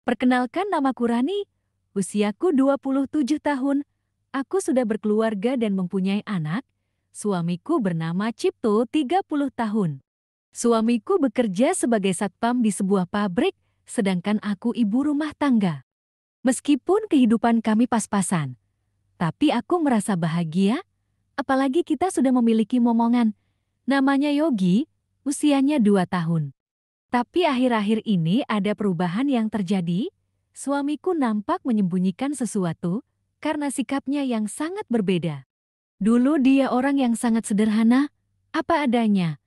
Perkenalkan, namaku Rani. Usiaku 27 tahun. Aku sudah berkeluarga dan mempunyai anak. Suamiku bernama Cipto, 30 tahun. Suamiku bekerja sebagai satpam di sebuah pabrik, sedangkan aku ibu rumah tangga. Meskipun kehidupan kami pas-pasan, tapi aku merasa bahagia, apalagi kita sudah memiliki momongan. Namanya Yogi, usianya 2 tahun. Tapi akhir-akhir ini ada perubahan yang terjadi. Suamiku nampak menyembunyikan sesuatu karena sikapnya yang sangat berbeda. Dulu dia orang yang sangat sederhana, apa adanya.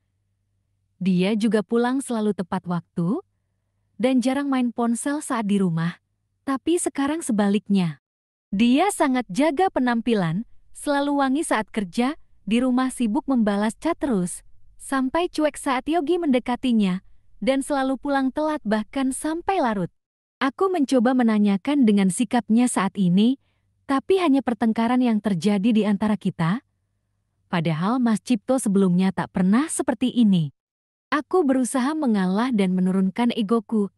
Dia juga pulang selalu tepat waktu dan jarang main ponsel saat di rumah. Tapi sekarang sebaliknya. Dia sangat jaga penampilan, selalu wangi saat kerja, di rumah sibuk membalas chat terus, sampai cuek saat Yogi mendekatinya, dan selalu pulang telat bahkan sampai larut. Aku mencoba menanyakan dengan sikapnya saat ini, tapi hanya pertengkaran yang terjadi di antara kita. Padahal Mas Cipto sebelumnya tak pernah seperti ini. Aku berusaha mengalah dan menurunkan egoku,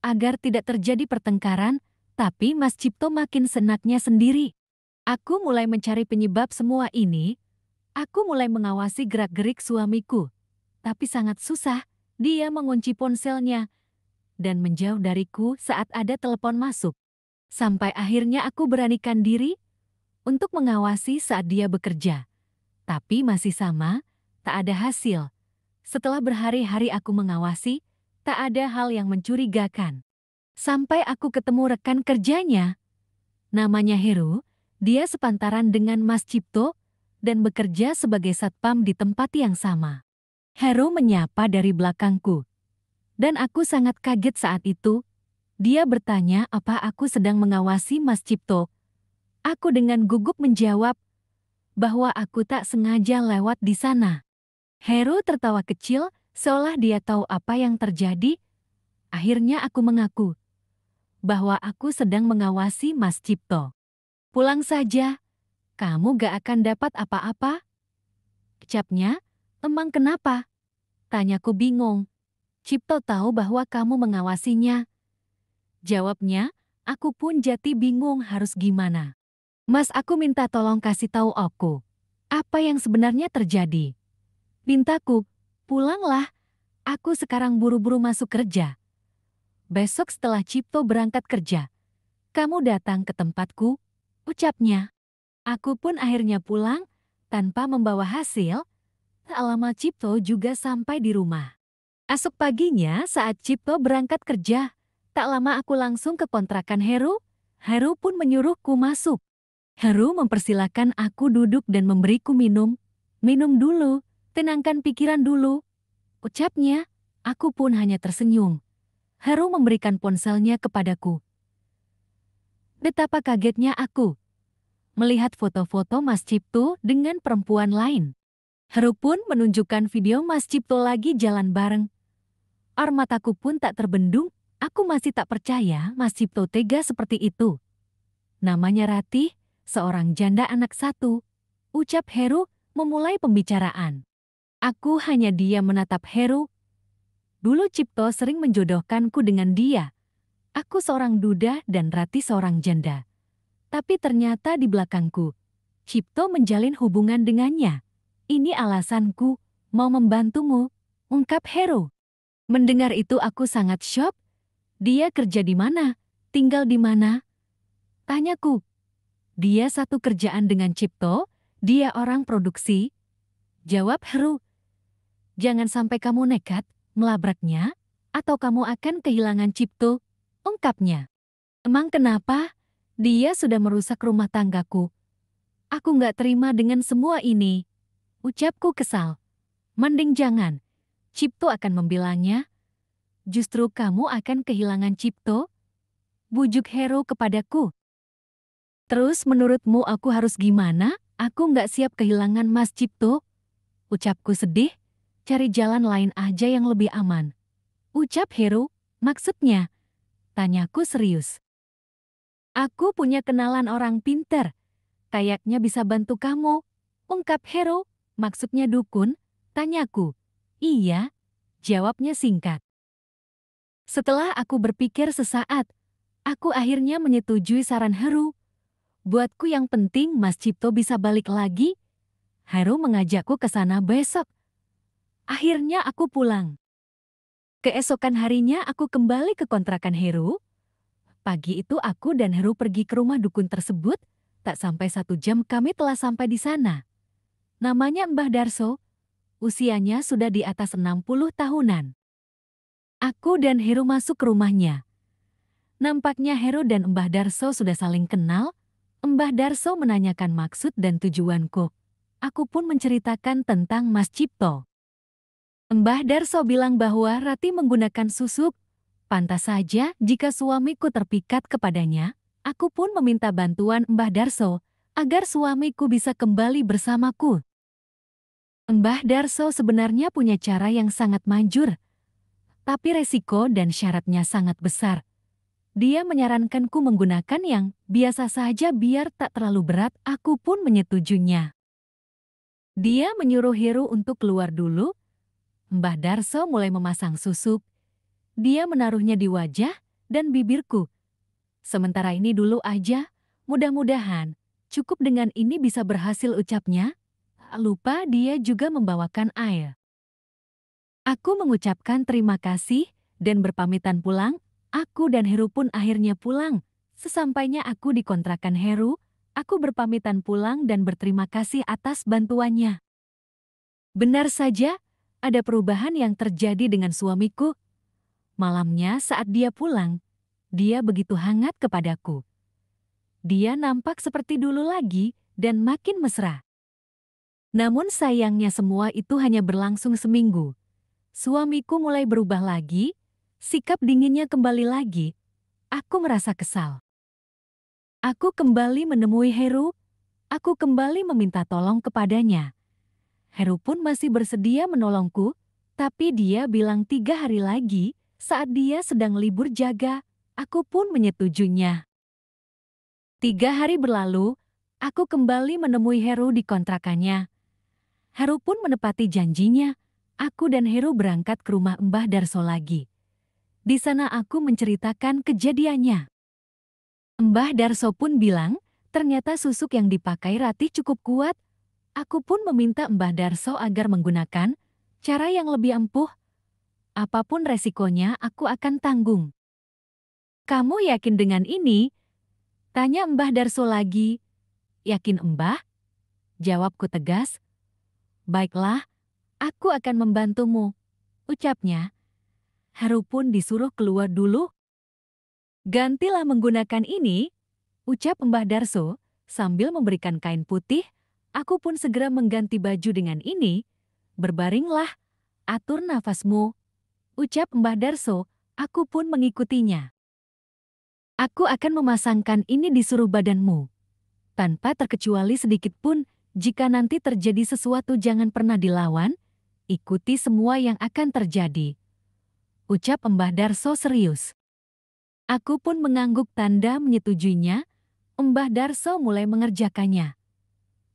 agar tidak terjadi pertengkaran, tapi Mas Cipto makin senaknya sendiri. Aku mulai mencari penyebab semua ini. Aku mulai mengawasi gerak-gerik suamiku. Tapi sangat susah, dia mengunci ponselnya dan menjauh dariku saat ada telepon masuk. Sampai akhirnya aku beranikan diri untuk mengawasi saat dia bekerja. Tapi masih sama, tak ada hasil. Setelah berhari-hari aku mengawasi, tak ada hal yang mencurigakan. Sampai aku ketemu rekan kerjanya. Namanya Heru, dia sepantaran dengan Mas Cipto dan bekerja sebagai satpam di tempat yang sama. Heru menyapa dari belakangku. Dan aku sangat kaget saat itu. Dia bertanya apa aku sedang mengawasi Mas Cipto. Aku dengan gugup menjawab bahwa aku tak sengaja lewat di sana. Heru tertawa kecil seolah dia tahu apa yang terjadi. Akhirnya aku mengaku bahwa aku sedang mengawasi Mas Cipto. Pulang saja, kamu gak akan dapat apa-apa. Ucapnya, emang kenapa? Tanyaku bingung. Cipto tahu bahwa kamu mengawasinya. Jawabnya, aku pun jadi bingung harus gimana. Mas, aku minta tolong kasih tahu aku. Apa yang sebenarnya terjadi? Pintaku, pulanglah. Aku sekarang buru-buru masuk kerja. Besok setelah Cipto berangkat kerja, kamu datang ke tempatku, ucapnya. Aku pun akhirnya pulang, tanpa membawa hasil. Tak lama Cipto juga sampai di rumah. Esok paginya saat Cipto berangkat kerja, tak lama aku langsung ke kontrakan Heru. Heru pun menyuruhku masuk. Heru mempersilahkan aku duduk dan memberiku minum. Minum dulu, tenangkan pikiran dulu. Ucapnya, aku pun hanya tersenyum. Heru memberikan ponselnya kepadaku. Betapa kagetnya aku melihat foto-foto Mas Cipto dengan perempuan lain. Heru pun menunjukkan video Mas Cipto lagi jalan bareng. Air mataku pun tak terbendung, aku masih tak percaya Mas Cipto tega seperti itu. Namanya Ratih, seorang janda anak satu. Ucap Heru memulai pembicaraan. Aku hanya diam menatap Heru. Dulu Cipto sering menjodohkanku dengan dia. Aku seorang duda dan Ratih seorang janda. Tapi ternyata di belakangku, Cipto menjalin hubungan dengannya. Ini alasanku, mau membantumu, ungkap Heru. Mendengar itu aku sangat syok. Dia kerja di mana? Tinggal di mana? Tanyaku. Dia satu kerjaan dengan Cipto, dia orang produksi. Jawab Heru. Jangan sampai kamu nekat melabraknya, atau kamu akan kehilangan Cipto, ungkapnya. Emang kenapa? Dia sudah merusak rumah tanggaku. Aku nggak terima dengan semua ini. Ucapku kesal. Mending jangan. Cipto akan membilangnya. Justru kamu akan kehilangan Cipto? Bujuk Heru kepadaku. Terus menurutmu aku harus gimana? Aku nggak siap kehilangan Mas Cipto. Ucapku sedih. Cari jalan lain aja yang lebih aman. Ucap Heru, maksudnya? Tanyaku serius. Aku punya kenalan orang pinter. Kayaknya bisa bantu kamu. Ungkap Heru, maksudnya dukun? Tanyaku. Iya, jawabnya singkat. Setelah aku berpikir sesaat, Aku akhirnya menyetujui saran Heru. Buatku yang penting Mas Cipto bisa balik lagi. Heru mengajakku ke sana besok. Akhirnya aku pulang. Keesokan harinya aku kembali ke kontrakan Heru. Pagi itu aku dan Heru pergi ke rumah dukun tersebut. Tak sampai 1 jam kami telah sampai di sana. Namanya Mbah Darso. Usianya sudah di atas 60 tahunan. Aku dan Heru masuk ke rumahnya. Nampaknya Heru dan Mbah Darso sudah saling kenal. Mbah Darso menanyakan maksud dan tujuanku. Aku pun menceritakan tentang Mas Cipto. Mbah Darso bilang bahwa Rati menggunakan susuk. Pantas saja jika suamiku terpikat kepadanya, aku pun meminta bantuan Mbah Darso agar suamiku bisa kembali bersamaku. Mbah Darso sebenarnya punya cara yang sangat manjur, tapi resiko dan syaratnya sangat besar. Dia menyarankanku menggunakan yang biasa saja biar tak terlalu berat, aku pun menyetujuinya. Dia menyuruh Heru untuk keluar dulu. Mbah Darso mulai memasang susuk. Dia menaruhnya di wajah dan bibirku. Sementara ini dulu aja, mudah-mudahan cukup dengan ini bisa berhasil, ucapnya. Tak lupa dia juga membawakan air. Aku mengucapkan terima kasih dan berpamitan pulang. Aku dan Heru pun akhirnya pulang. Sesampainya aku di kontrakan Heru, aku berpamitan pulang dan berterima kasih atas bantuannya. Benar saja, ada perubahan yang terjadi dengan suamiku. Malamnya saat dia pulang, dia begitu hangat kepadaku. Dia nampak seperti dulu lagi dan makin mesra. Namun sayangnya semua itu hanya berlangsung seminggu. Suamiku mulai berubah lagi, sikap dinginnya kembali lagi. Aku merasa kesal. Aku kembali menemui Heru. Aku kembali meminta tolong kepadanya. Heru pun masih bersedia menolongku, tapi dia bilang 3 hari lagi saat dia sedang libur jaga. Aku pun menyetujuinya. 3 hari berlalu, aku kembali menemui Heru di kontrakannya. Heru pun menepati janjinya. Aku dan Heru berangkat ke rumah Mbah Darso lagi. Di sana aku menceritakan kejadiannya. Mbah Darso pun bilang, ternyata susuk yang dipakai Rati cukup kuat. Aku pun meminta Mbah Darso agar menggunakan cara yang lebih ampuh. Apapun resikonya aku akan tanggung. Kamu yakin dengan ini? Tanya Mbah Darso lagi. Yakin Mbah? Jawabku tegas. Baiklah, aku akan membantumu, ucapnya. Heru pun disuruh keluar dulu. Gantilah menggunakan ini, ucap Mbah Darso, sambil memberikan kain putih. Aku pun segera mengganti baju dengan ini. Berbaringlah, atur nafasmu, ucap Mbah Darso, aku pun mengikutinya. Aku akan memasangkan ini di seluruh badanmu. Tanpa terkecuali sedikit pun, jika nanti terjadi sesuatu jangan pernah dilawan, ikuti semua yang akan terjadi. Ucap Mbah Darso serius. Aku pun mengangguk tanda menyetujuinya. Mbah Darso mulai mengerjakannya.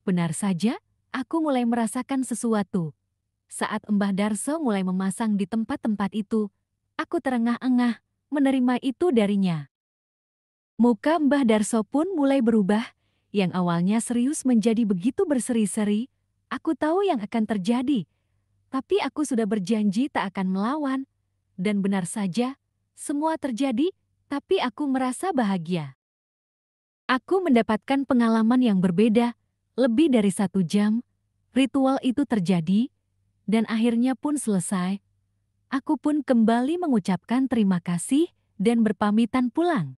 Benar saja, aku mulai merasakan sesuatu. Saat Mbah Darso mulai memasang di tempat-tempat itu, aku terengah-engah menerima itu darinya. Muka Mbah Darso pun mulai berubah. Yang awalnya serius menjadi begitu berseri-seri. Aku tahu yang akan terjadi. Tapi aku sudah berjanji tak akan melawan. Dan benar saja, semua terjadi, tapi aku merasa bahagia. Aku mendapatkan pengalaman yang berbeda. Lebih dari 1 jam, ritual itu terjadi, dan akhirnya pun selesai. Aku pun kembali mengucapkan terima kasih dan berpamitan pulang.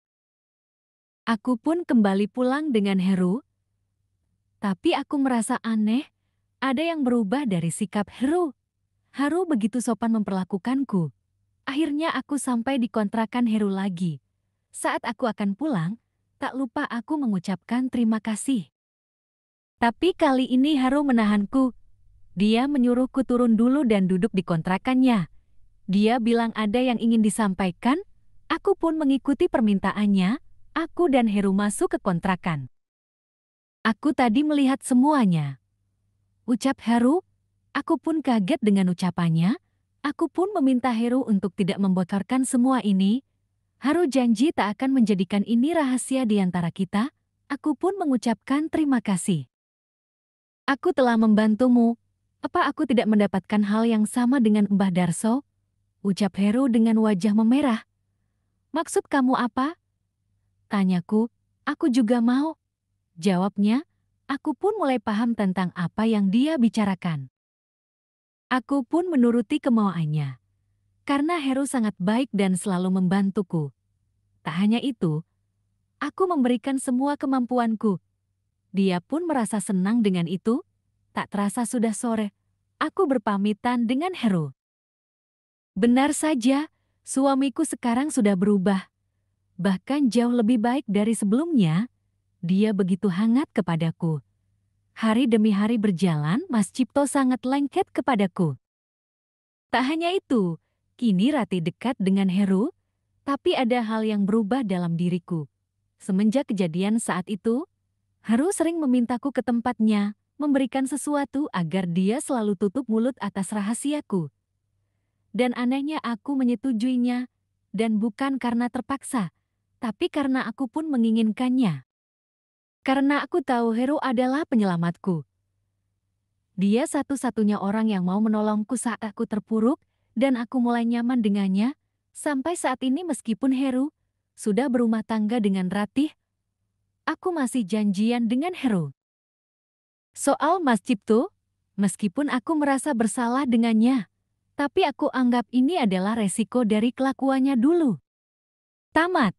Aku pun kembali pulang dengan Heru. Tapi aku merasa aneh, ada yang berubah dari sikap Heru. Heru begitu sopan memperlakukanku. Akhirnya aku sampai di kontrakan Heru lagi. Saat aku akan pulang, tak lupa aku mengucapkan terima kasih. Tapi kali ini Heru menahanku. Dia menyuruhku turun dulu dan duduk di kontrakannya. Dia bilang ada yang ingin disampaikan. Aku pun mengikuti permintaannya. Aku dan Heru masuk ke kontrakan. Aku tadi melihat semuanya, ucap Heru. Aku pun kaget dengan ucapannya. Aku pun meminta Heru untuk tidak membocorkan semua ini. Haru janji tak akan menjadikan ini rahasia di antara kita. Aku pun mengucapkan terima kasih. Aku telah membantumu. Apa aku tidak mendapatkan hal yang sama dengan Mbah Darso? Ucap Heru dengan wajah memerah. Maksud kamu apa? Tanyaku. Aku juga mau. Jawabnya. Aku pun mulai paham tentang apa yang dia bicarakan. Aku pun menuruti kemauannya. Karena Heru sangat baik dan selalu membantuku. Tak hanya itu, aku memberikan semua kemampuanku. Dia pun merasa senang dengan itu. Tak terasa sudah sore, aku berpamitan dengan Heru. Benar saja, suamiku sekarang sudah berubah. Bahkan jauh lebih baik dari sebelumnya. Dia begitu hangat kepadaku. Hari demi hari berjalan, Mas Cipto sangat lengket kepadaku. Tak hanya itu, kini Rati dekat dengan Heru, tapi ada hal yang berubah dalam diriku. Semenjak kejadian saat itu, Heru sering memintaku ke tempatnya, memberikan sesuatu agar dia selalu tutup mulut atas rahasiaku. Dan anehnya aku menyetujuinya, dan bukan karena terpaksa, tapi karena aku pun menginginkannya. Karena aku tahu Heru adalah penyelamatku. Dia satu-satunya orang yang mau menolongku saat aku terpuruk, dan aku mulai nyaman dengannya, sampai saat ini meskipun Heru sudah berumah tangga dengan Ratih, aku masih janjian dengan Heru. Soal Mas Cipto, meskipun aku merasa bersalah dengannya, tapi aku anggap ini adalah resiko dari kelakuannya dulu. Tamat.